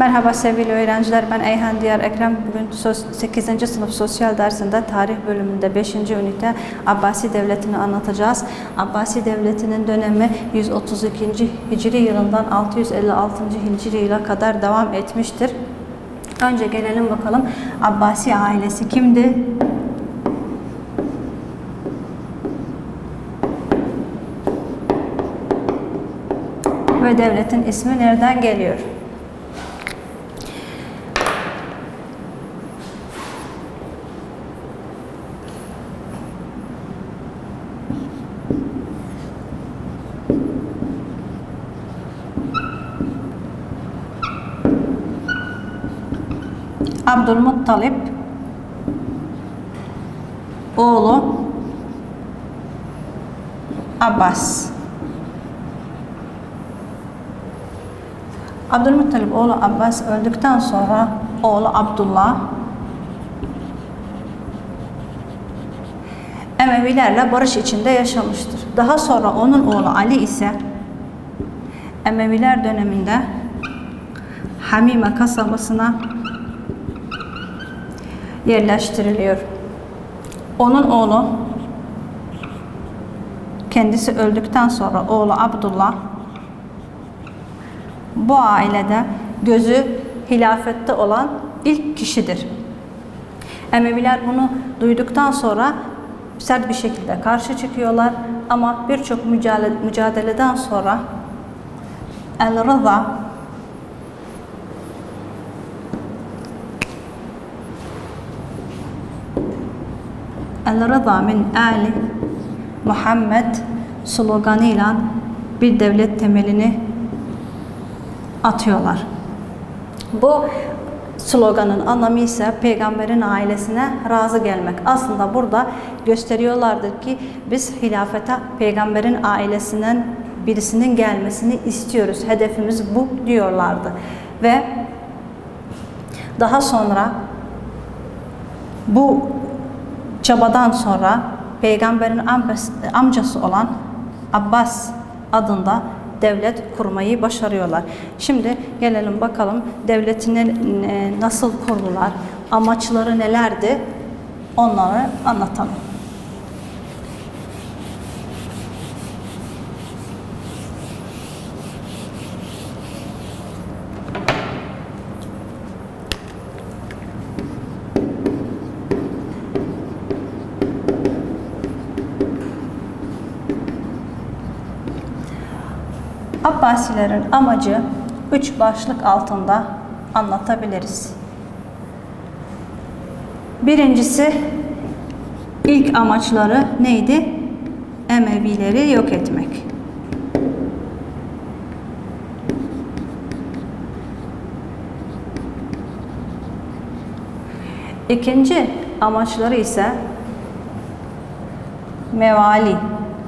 Merhaba sevgili öğrenciler, ben Eyhan Diyar Ekrem. Bugün 8. sınıf sosyal dersinde tarih bölümünde 5. ünite Abbasi Devleti'ni anlatacağız. Abbasi Devleti'nin dönemi 132. Hicri yılından 656. Hicri yıla kadar devam etmiştir. Önce gelelim bakalım Abbasi ailesi kimdi? Ve devletin ismi nereden geliyor? Abdülmuttalip oğlu Abbas. Abdülmuttalip oğlu Abbas öldükten sonra oğlu Abdullah Emevilerle barış içinde yaşamıştır. Daha sonra onun oğlu Ali ise Emeviler döneminde Hamime kasabasına yerleştiriliyor. Onun oğlu kendisi öldükten sonra oğlu Abdullah bu ailede gözü hilafette olan ilk kişidir. Emeviler bunu duyduktan sonra sert bir şekilde karşı çıkıyorlar ama birçok mücadeleden sonra El-Rıza El-Rıza min Ali Muhammed sloganıyla bir devlet temelini atıyorlar. Bu sloganın anlamı ise peygamberin ailesine razı gelmek. Aslında burada gösteriyorlardır ki biz hilafete peygamberin ailesinden birisinin gelmesini istiyoruz. Hedefimiz bu diyorlardı. Ve daha sonra bu çabadan sonra peygamberin amcası olan Abbas adında devlet kurmayı başarıyorlar. Şimdi gelelim bakalım devletini nasıl kurdular, amaçları nelerdi, onları anlatalım. Abbasilerin amacı 3 başlık altında anlatabiliriz. Birincisi, ilk amaçları neydi? Emevileri yok etmek. İkinci amaçları ise mevali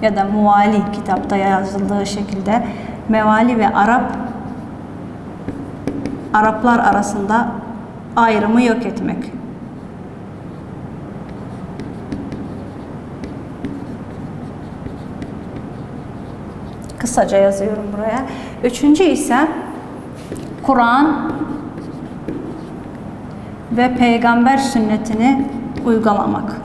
ya da muvali, kitapta yazıldığı şekilde mevali ve Araplar arasında ayrımı yok etmek. Kısaca yazıyorum buraya. Üçüncü ise Kur'an ve peygamber sünnetini uygulamak.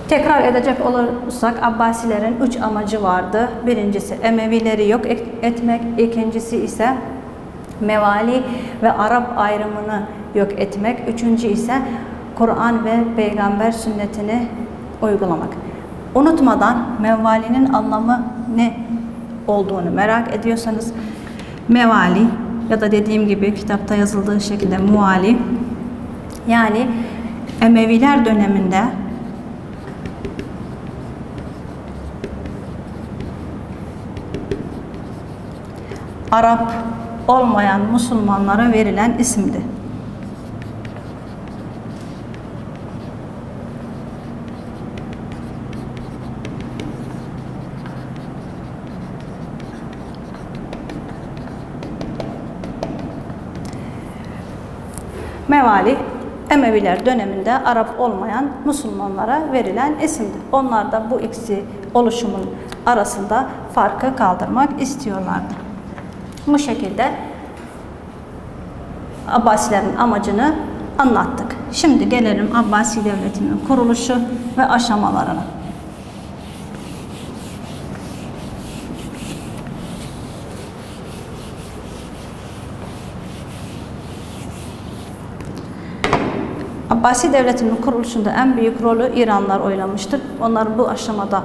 Tekrar edecek olursak Abbasilerin 3 amacı vardı. Birincisi Emevileri yok etmek, ikincisi ise mevali ve Arap ayrımını yok etmek, üçüncü ise Kur'an ve peygamber sünnetini uygulamak. Unutmadan mevalinin anlamı ne olduğunu merak ediyorsanız mevali ya da dediğim gibi kitapta yazıldığı şekilde muvali, yani Emeviler döneminde Arap olmayan Müslümanlara verilen isimdi. Mevali, Emeviler döneminde Arap olmayan Müslümanlara verilen isimdi. Onlar da bu ikisi oluşumun arasında farkı kaldırmak istiyorlardı. Bu şekilde Abbasilerin amacını anlattık. Şimdi gelelim Abbasi Devleti'nin kuruluşu ve aşamalarına. Abbasi Devleti'nin kuruluşunda en büyük rolü İranlılar oynamıştır. Onların bu aşamada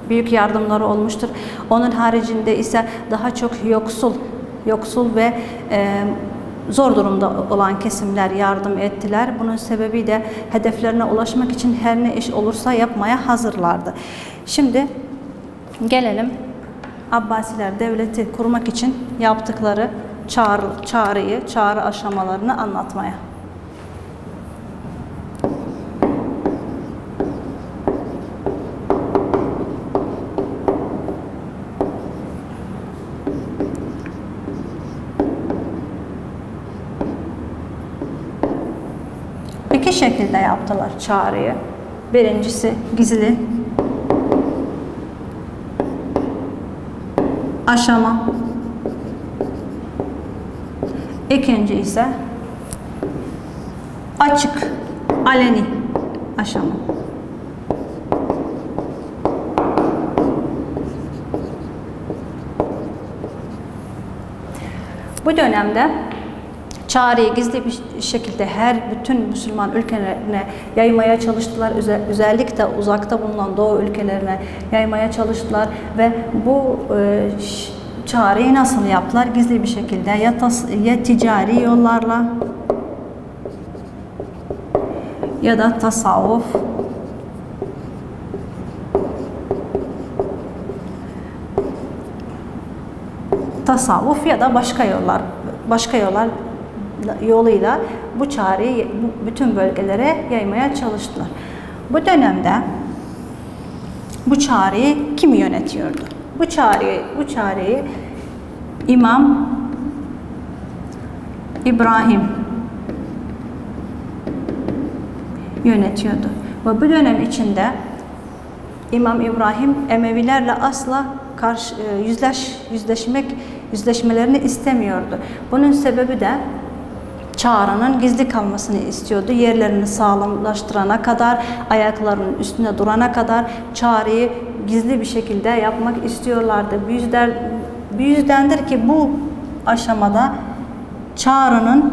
büyük yardımları olmuştur. Onun haricinde ise daha çok yoksul ve zor durumda olan kesimler yardım ettiler. Bunun sebebi de hedeflerine ulaşmak için her ne iş olursa yapmaya hazırlardı. Şimdi gelelim Abbasiler Devleti kurmak için yaptıkları çağrı aşamalarını anlatmaya. İki şekilde yaptılar çağrıyı. Birincisi gizli aşama. İkinci ise açık, aleni aşama. Bu dönemde çağrıyı gizli bir şekilde bütün Müslüman ülkelerine yaymaya çalıştılar. Özellikle uzakta bulunan Doğu ülkelerine yaymaya çalıştılar ve bu çağrıyı nasıl yaptılar? Gizli bir şekilde ya ticari yollarla ya da tasavvuf ya da başka yoluyla bu çağrıyı bütün bölgelere yaymaya çalıştılar. Bu dönemde bu çağrıyı kim yönetiyordu? Bu çağrıyı İmam İbrahim yönetiyordu. Ve bu dönem içinde İmam İbrahim Emevilerle asla yüzleşmelerini istemiyordu. Bunun sebebi de çağrının gizli kalmasını istiyordu. Yerlerini sağlamlaştırana kadar, ayaklarının üstüne durana kadar çağrıyı gizli bir şekilde yapmak istiyorlardı. Bu yüzdendir ki bu aşamada çağrının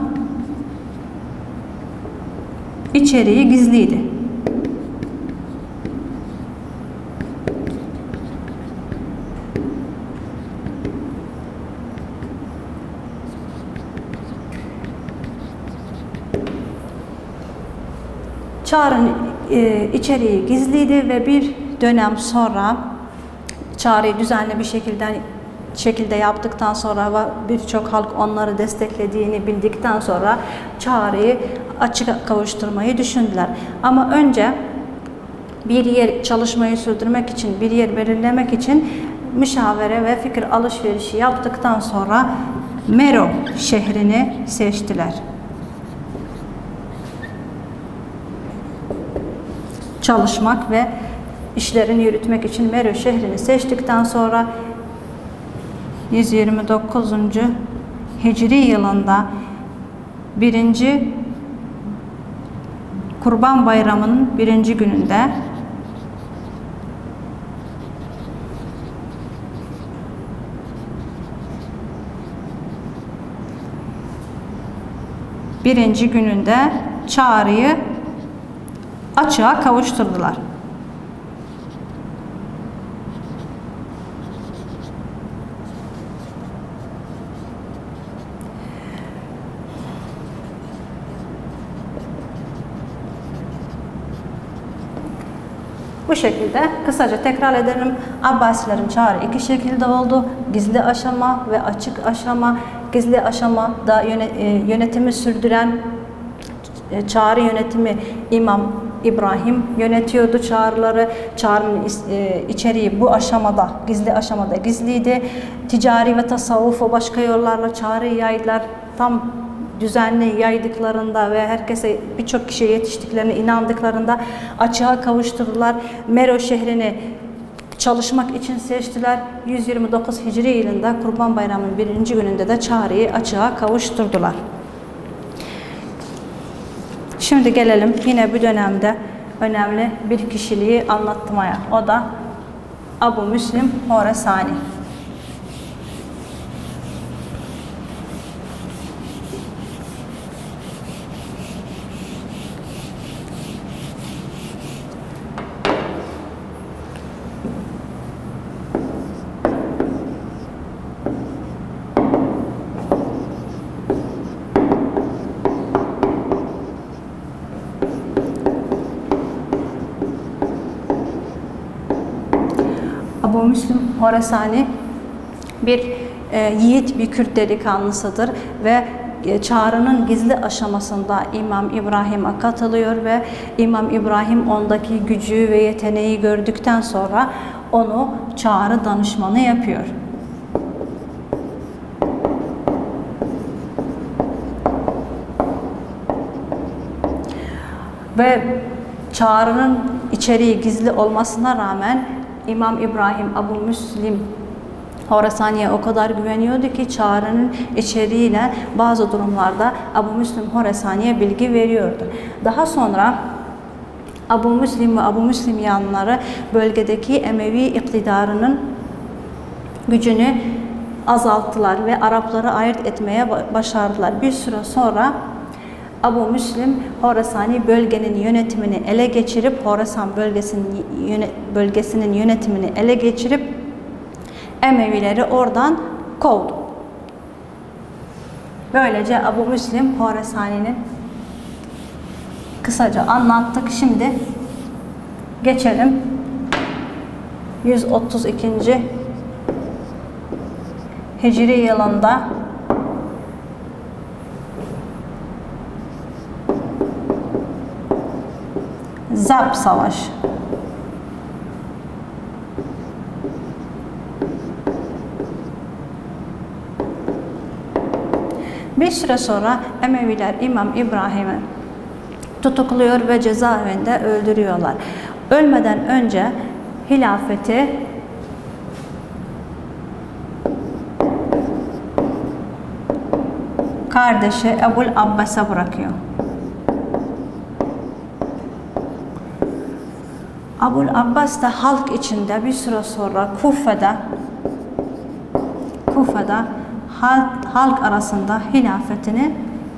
içeriği gizliydi. Çağrının içeriği gizliydi ve bir dönem sonra çağrıyı düzenli bir şekilde yaptıktan sonra ve birçok halk onları desteklediğini bildikten sonra çağrıyı açık kavuşturmayı düşündüler. Ama önce çalışmayı sürdürmek için, bir yer belirlemek için müşavere ve fikir alışverişi yaptıktan sonra Merov şehrini seçtiler. Çalışmak ve işlerini yürütmek için Merov şehrini seçtikten sonra 129. Hicri yılında 1. Kurban Bayramı'nın 1. gününde çağrıyı açığa kavuşturdular. Bu şekilde kısaca tekrar edelim. Abbasilerin çağrı iki şekilde oldu. Gizli aşama ve açık aşama. Gizli aşamada yönetimi sürdüren çağrı yönetimi İmam İbrahim yönetiyordu çağrıları. Çağrının içeriği bu aşamada, gizli aşamada gizliydi. Ticari ve tasavvuf başka yollarla çağrıyı yaydılar. Tam düzenli yaydıklarında ve herkese, birçok kişiye yetiştiklerine inandıklarında açığa kavuşturdular. Mero şehrini çalışmak için seçtiler. 129 Hicri yılında Kurban Bayramı'nın 1. gününde de Çağrı'yı açığa kavuşturdular. Şimdi gelelim yine bu dönemde önemli bir kişiliği anlatmaya. O da Abu Müslim Horesani. Abu Müslim Horesani bir yiğit bir Kürt delikanlısıdır ve çağrının gizli aşamasında İmam İbrahim'e katılıyor ve İmam İbrahim ondaki gücü ve yeteneği gördükten sonra onu çağrı danışmanı yapıyor. Ve çağrının içeriği gizli olmasına rağmen İmam İbrahim Abu Müslim Horesani'ye o kadar güveniyordu ki çağrının içeriğiyle bazı durumlarda Abu Müslim Horesani'ye bilgi veriyordu. Daha sonra Abu Müslim ve Abu Müslim yanları bölgedeki Emevi iktidarının gücünü azalttılar ve Arapları ayırt etmeye başardılar. Bir süre sonra Abu Müslim Horesani bölgenin yönetimini ele geçirip Horasan bölgesinin yönetimini ele geçirip Emevileri oradan kovdu. Böylece Abu Müslim Horesani'nin kısaca anlattık. Şimdi geçelim 132. Hicri yılında Zab Savaşı. Bir süre sonra Emeviler İmam İbrahim'i tutukluyor ve cezaevinde öldürüyorlar. Ölmeden önce hilafeti kardeşi Ebul Abbas'a bırakıyor. Ebul Abbas da halk içinde bir süre sonra Kufa'da halk arasında hilafetini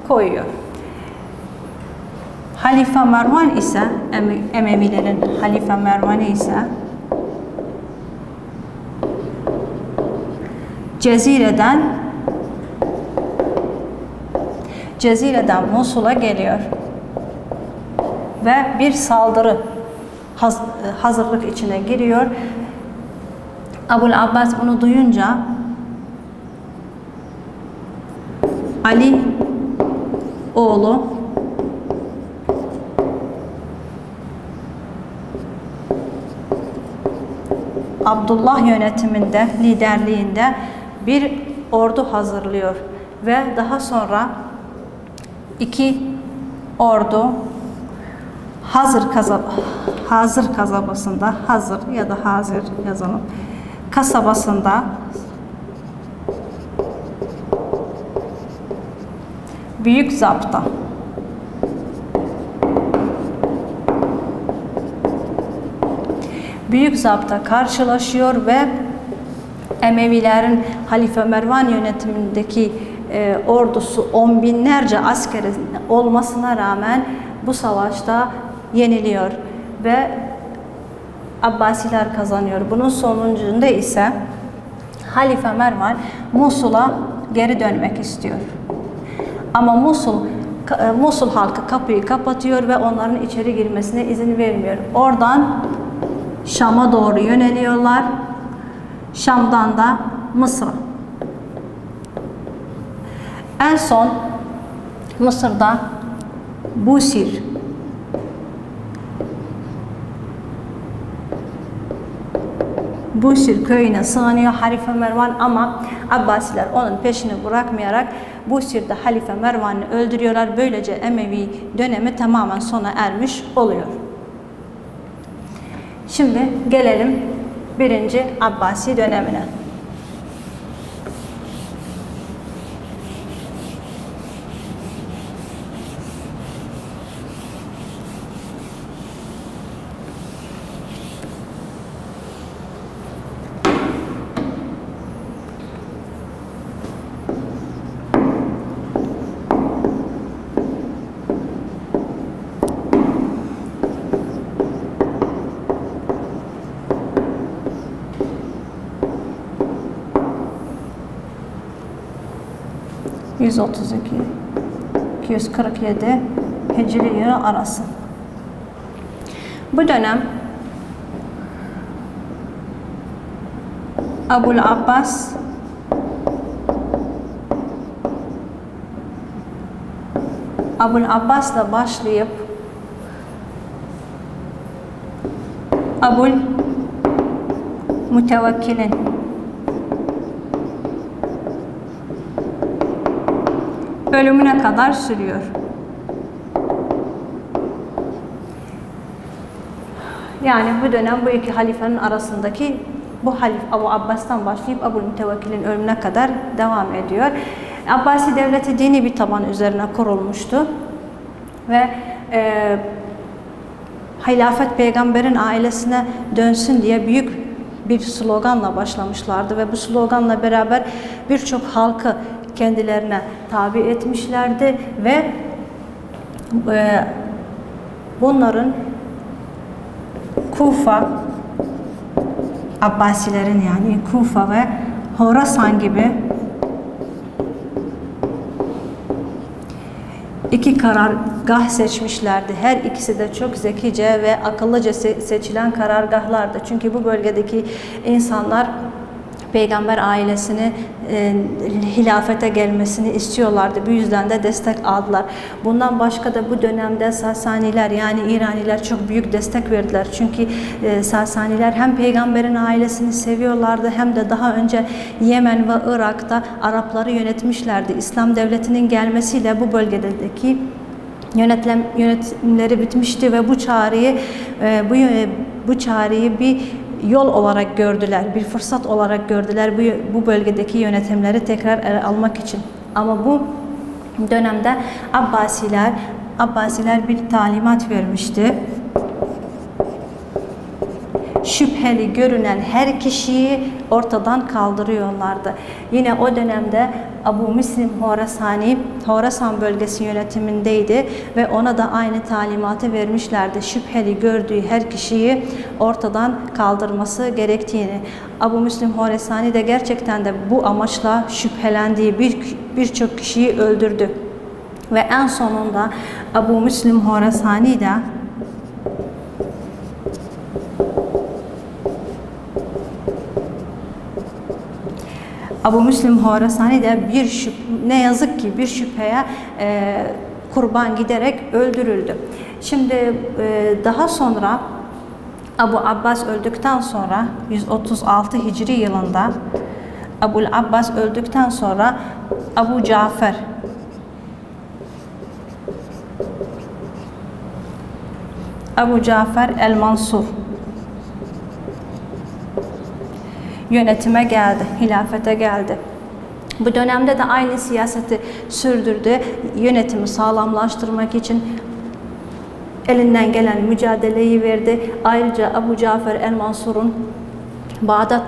koyuyor. Halife Mervan ise Emevilerin Halife Mervan'ı ise Cezire'den Musul'a geliyor ve bir saldırı hazırlık içine giriyor. Ebul Abbas bunu duyunca Ali oğlu Abdullah yönetiminde, liderliğinde bir ordu hazırlıyor ve daha sonra iki ordu Hazır kasabasında, Hazır ya da Hazır yazalım, kasabasında Büyük Zapt'a karşılaşıyor ve Emevilerin Halife Mervan yönetimindeki ordusu 10 binlerce askeri olmasına rağmen bu savaşta yeniliyor ve Abbasiler kazanıyor. Bunun sonucunda ise Halife Mervan Musul'a geri dönmek istiyor. Ama Musul halkı kapıyı kapatıyor ve onların içeri girmesine izin vermiyor. Oradan Şam'a doğru yöneliyorlar. Şam'dan da Mısır'a. En son Mısır'da Busir köyüne sığınıyor Halife Mervan ama Abbasiler onun peşini bırakmayarak Busir'de Halife Mervan'ı öldürüyorlar. Böylece Emevi dönemi tamamen sona ermiş oluyor. Şimdi gelelim 1. Abbasi dönemine. ...132-247 Hicri yılı arası. Bu dönem Abul Abbas'la başlayıp Abul Mutevekkil'in ölümüne kadar sürüyor. Yani bu dönem bu iki halifenin arasındaki bu halife Abu Abbas'tan başlayıp Abul Mutevekkil'in ölümüne kadar devam ediyor. Abbasi devleti dini bir taban üzerine kurulmuştu ve hilafet peygamberin ailesine dönsün diye büyük bir sloganla başlamışlardı ve bu sloganla beraber birçok halkı kendilerine tabi etmişlerdi ve bunların Kufa, Abbasilerin yani Kufa ve Horasan gibi iki karargah seçmişlerdi. Her ikisi de çok zekice ve akıllıca seçilen karargahlardı. Çünkü bu bölgedeki insanlar peygamber ailesini hilafete gelmesini istiyorlardı. Bu yüzden de destek aldılar. Bundan başka da bu dönemde Sasaniler yani İraniler çok büyük destek verdiler. Çünkü Sasaniler hem peygamberin ailesini seviyorlardı hem de daha önce Yemen ve Irak'ta Arapları yönetmişlerdi. İslam devletinin gelmesiyle bu bölgedeki yönetimleri bitmişti ve bu çağrıyı bir yol olarak gördüler, bir fırsat olarak gördüler bu bölgedeki yönetimleri tekrar ele almak için. Ama bu dönemde Abbasiler bir talimat vermişti. Şüpheli görünen her kişiyi ortadan kaldırıyorlardı. Yine o dönemde Abu Müslim Horasan bölgesi yönetimindeydi ve ona da aynı talimatı vermişlerdi. Şüpheli gördüğü her kişiyi ortadan kaldırması gerektiğini. Abu Müslim Horasani de gerçekten de bu amaçla şüphelendiği birçok kişiyi öldürdü. Ve en sonunda Abu Müslim Horasani de Abu Müslim Horasani de ne yazık ki bir şüpheye kurban giderek öldürüldü. Şimdi daha sonra Abu Abbas öldükten sonra 136 Hicri yılında Abul Abbas öldükten sonra Abu Cafer el-Mansur yönetime geldi, hilafete geldi. Bu dönemde de aynı siyaseti sürdürdü. Yönetimi sağlamlaştırmak için elinden gelen mücadeleyi verdi. Ayrıca Abu Cafer el-Mansur'un Bağdat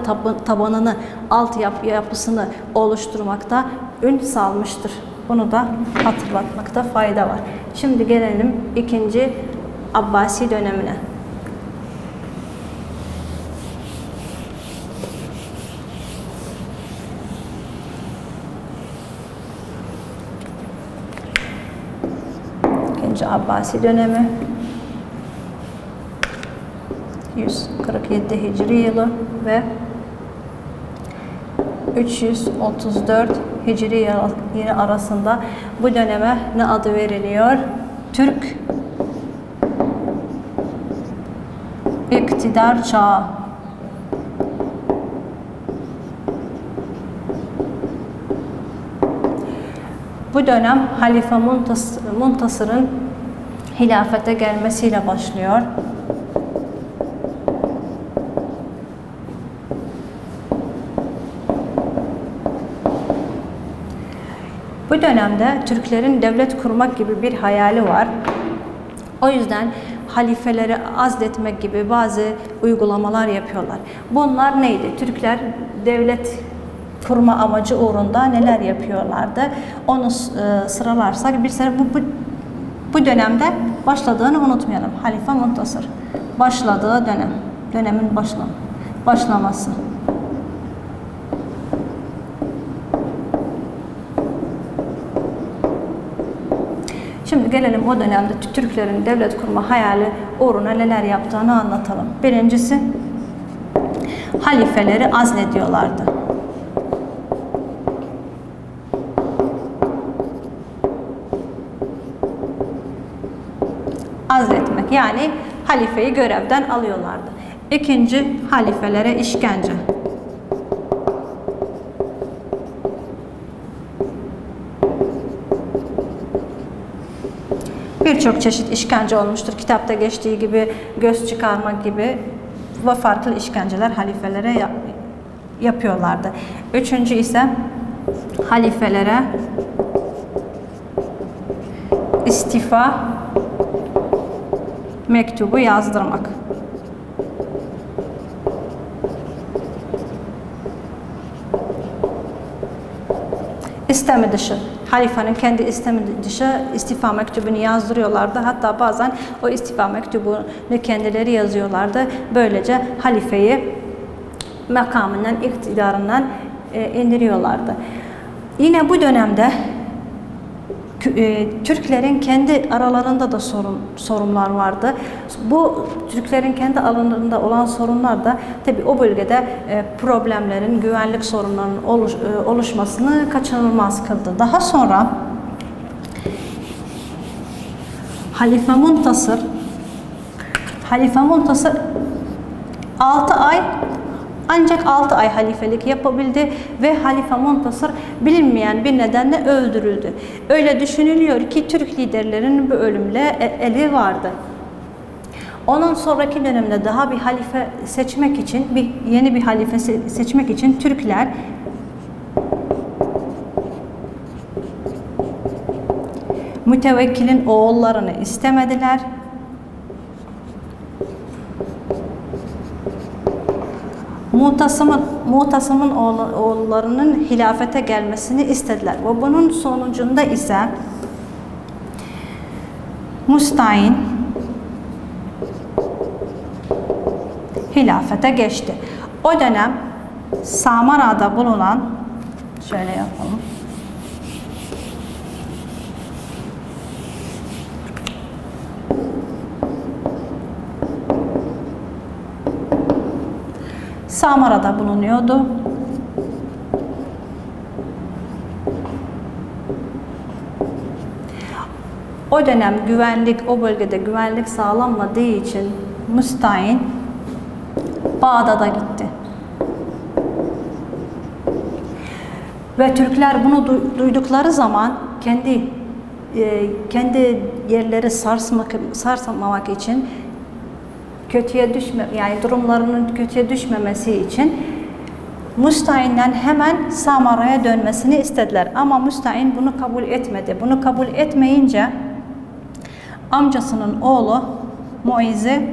tabanını, yapısını oluşturmakta ün salmıştır. Bunu da hatırlatmakta fayda var. Şimdi gelelim 2. Abbasi dönemine. Abbasi dönemi 147 Hicri yılı ve 334 Hicri yılı arasında bu döneme ne adı veriliyor? Türk İktidar Çağı. Bu dönem Halife Muntasır'ın hilafete gelmesiyle başlıyor. Bu dönemde Türklerin devlet kurmak gibi bir hayali var. O yüzden halifeleri azletmek gibi bazı uygulamalar yapıyorlar. Bunlar neydi? Türkler devlet kurma amacı uğrunda neler yapıyorlardı? Onu sıralarsak bir sene bu dönemde başladığını unutmayalım. Halife Muntasır başladığı dönemin başlaması. Şimdi gelelim o dönemde Türklerin devlet kurma hayali uğruna neler yaptığını anlatalım. Birincisi, halifeleri azlediyorlardı. Azletmek yani halifeyi görevden alıyorlardı. İkinci, halifelere işkence. Birçok çeşit işkence olmuştur. Kitapta geçtiği gibi göz çıkarmak gibi ve farklı işkenceler halifelere yapıyorlardı. Üçüncü ise halifelere istifa mektubu yazdırmak. İstemi dışı. Halifenin kendi istemi dışı istifa mektubunu yazdırıyorlardı. Hatta bazen o istifa mektubunu kendileri yazıyorlardı. Böylece halifeyi makamından, iktidarından indiriyorlardı. Yine bu dönemde Türklerin kendi aralarında da sorunlar vardı. Bu Türklerin kendi aralarında olan sorunlar da tabii o bölgede problemlerin, güvenlik sorunlarının oluşmasını kaçınılmaz kıldı. Daha sonra Halife Muntasır 6 ay ancak 6 ay halifelik yapabildi ve Halife Muntasır bilinmeyen bir nedenle öldürüldü. Öyle düşünülüyor ki Türk liderlerinin bu ölümle eli vardı. Onun sonraki dönemde daha bir halife seçmek için, yeni bir halife seçmek için Türkler Mütevekkil'in oğullarını istemediler. Mu'tasim'in oğullarının hilafete gelmesini istediler. Ve bunun sonucunda ise Mustahin hilafete geçti. O dönem Samara'da bulunan, şöyle yapalım. Samara'da bulunuyordu. O dönem o bölgede güvenlik sağlanmadığı için Mustahin Bağdat'a gitti. Ve Türkler bunu duydukları zaman kendi yerleri sarsmamak için durumlarının kötüye düşmemesi için Mustahin'den hemen Samara'ya dönmesini istediler. Ama Mustahin bunu kabul etmedi. Bunu kabul etmeyince amcasının oğlu Muiz'i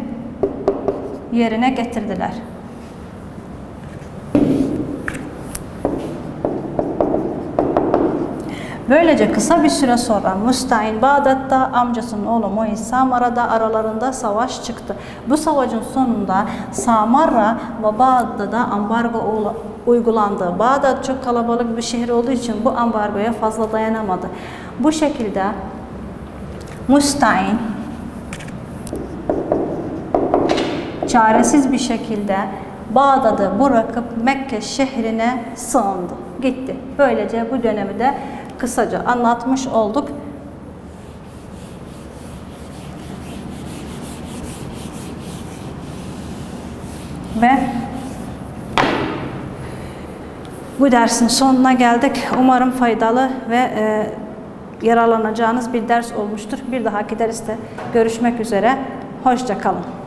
yerine getirdiler. Böylece kısa bir süre sonra Mustahin Bağdat'ta, amcasının oğlu Muiz Samara'da, aralarında savaş çıktı. Bu savaşın sonunda Samara ve Bağdat'ta ambargo uygulandı. Bağdat çok kalabalık bir şehir olduğu için bu ambargoya fazla dayanamadı. Bu şekilde Mustahin çaresiz bir şekilde Bağdat'ı bırakıp Mekke şehrine sığındı, gitti. Böylece bu dönemi de kısaca anlatmış olduk. Ve bu dersin sonuna geldik. Umarım faydalı ve yararlanacağınız bir ders olmuştur. Bir dahaki derste görüşmek üzere. Hoşça kalın.